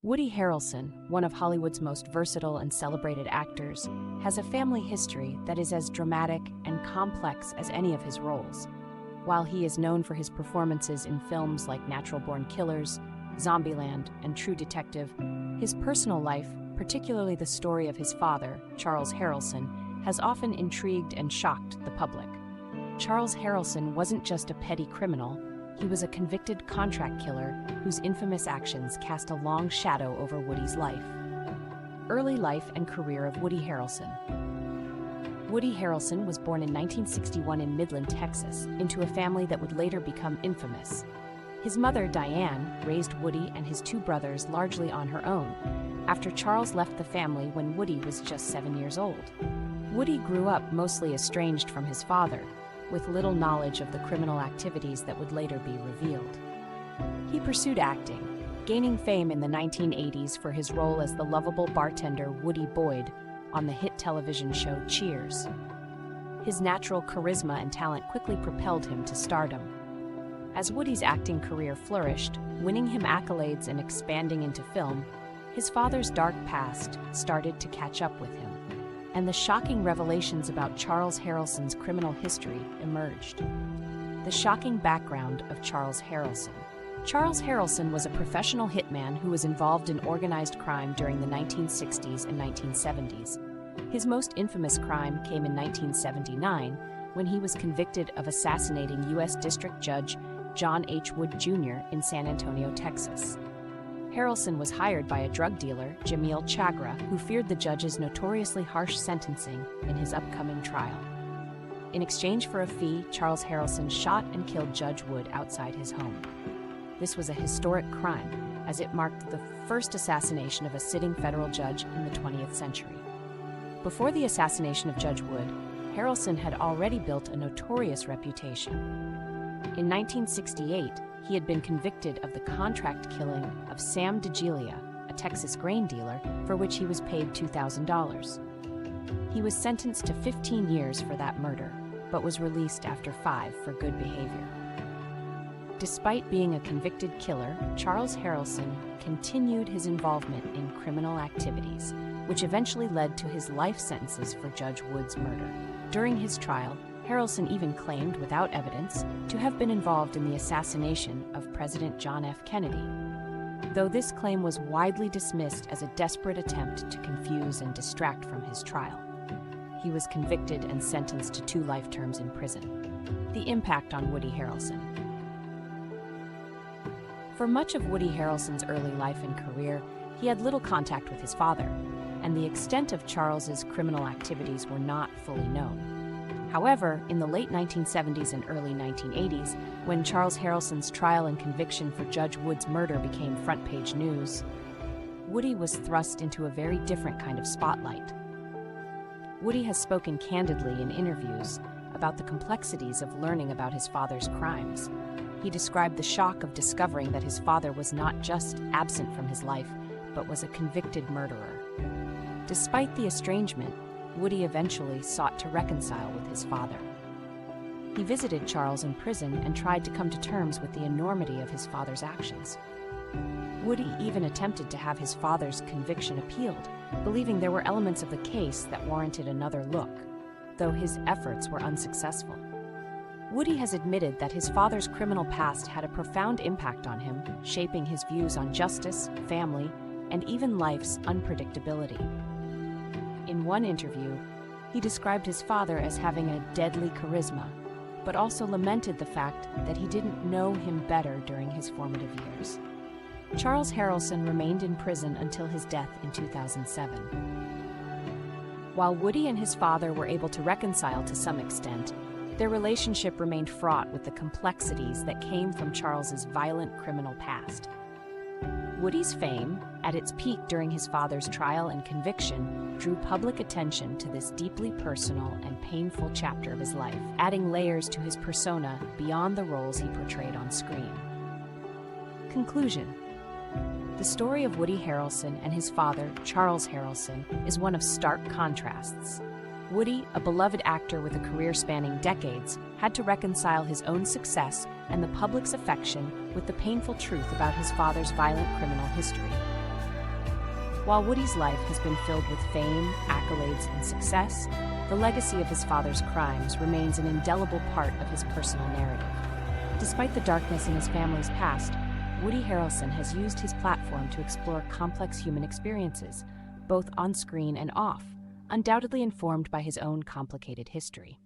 Woody Harrelson, one of Hollywood's most versatile and celebrated actors, has a family history that is as dramatic and complex as any of his roles. While he is known for his performances in films like Natural Born Killers, Zombieland, and True Detective, his personal life, particularly the story of his father, Charles Harrelson, has often intrigued and shocked the public. Charles Harrelson wasn't just a petty criminal. He was a convicted contract killer whose infamous actions cast a long shadow over Woody's life. Early life and career of Woody Harrelson. Woody Harrelson was born in 1961 in Midland, Texas, into a family that would later become infamous. His mother, Diane, raised Woody and his two brothers largely on her own, after Charles left the family when Woody was just 7 years old. Woody grew up mostly estranged from his father, with little knowledge of the criminal activities that would later be revealed. He pursued acting, gaining fame in the 1980s for his role as the lovable bartender Woody Boyd on the hit television show Cheers. His natural charisma and talent quickly propelled him to stardom. As Woody's acting career flourished, winning him accolades and expanding into film, his father's dark past started to catch up with him, and the shocking revelations about Charles Harrelson's criminal history emerged. The shocking background of Charles Harrelson. Charles Harrelson was a professional hitman who was involved in organized crime during the 1960s and 1970s. His most infamous crime came in 1979 when he was convicted of assassinating U.S. District Judge John H. Wood Jr. in San Antonio, Texas. Harrelson was hired by a drug dealer, Jamil Chagra, who feared the judge's notoriously harsh sentencing in his upcoming trial. In exchange for a fee, Charles Harrelson shot and killed Judge Wood outside his home. This was a historic crime, as it marked the first assassination of a sitting federal judge in the 20th century. Before the assassination of Judge Wood, Harrelson had already built a notorious reputation. In 1968, he had been convicted of the contract killing of Sam DeGilia, a Texas grain dealer, for which he was paid $2,000. He was sentenced to 15 years for that murder, but was released after 5 for good behavior. Despite being a convicted killer, Charles Harrelson continued his involvement in criminal activities, which eventually led to his life sentences for Judge Wood's murder. During his trial, Harrelson even claimed, without evidence, to have been involved in the assassination of President John F. Kennedy, though this claim was widely dismissed as a desperate attempt to confuse and distract from his trial. He was convicted and sentenced to 2 life terms in prison. The impact on Woody Harrelson. For much of Woody Harrelson's early life and career, he had little contact with his father, and the extent of Charles's criminal activities were not fully known. However, in the late 1970s and early 1980s, when Charles Harrelson's trial and conviction for Judge Wood's murder became front-page news, Woody was thrust into a very different kind of spotlight. Woody has spoken candidly in interviews about the complexities of learning about his father's crimes. He described the shock of discovering that his father was not just absent from his life, but was a convicted murderer. Despite the estrangement, Woody eventually sought to reconcile with his father. He visited Charles in prison and tried to come to terms with the enormity of his father's actions. Woody even attempted to have his father's conviction appealed, believing there were elements of the case that warranted another look, though his efforts were unsuccessful. Woody has admitted that his father's criminal past had a profound impact on him, shaping his views on justice, family, and even life's unpredictability. In one interview, he described his father as having a deadly charisma, but also lamented the fact that he didn't know him better during his formative years. Charles Harrelson remained in prison until his death in 2007. While Woody and his father were able to reconcile to some extent, their relationship remained fraught with the complexities that came from Charles's violent criminal past. Woody's fame, at its peak during his father's trial and conviction, drew public attention to this deeply personal and painful chapter of his life, adding layers to his persona beyond the roles he portrayed on screen. Conclusion. The story of Woody Harrelson and his father, Charles Harrelson, is one of stark contrasts. Woody, a beloved actor with a career spanning decades, had to reconcile his own success and the public's affection with the painful truth about his father's violent criminal history. While Woody's life has been filled with fame, accolades, and success, the legacy of his father's crimes remains an indelible part of his personal narrative. Despite the darkness in his family's past, Woody Harrelson has used his platform to explore complex human experiences, both on screen and off, undoubtedly informed by his own complicated history.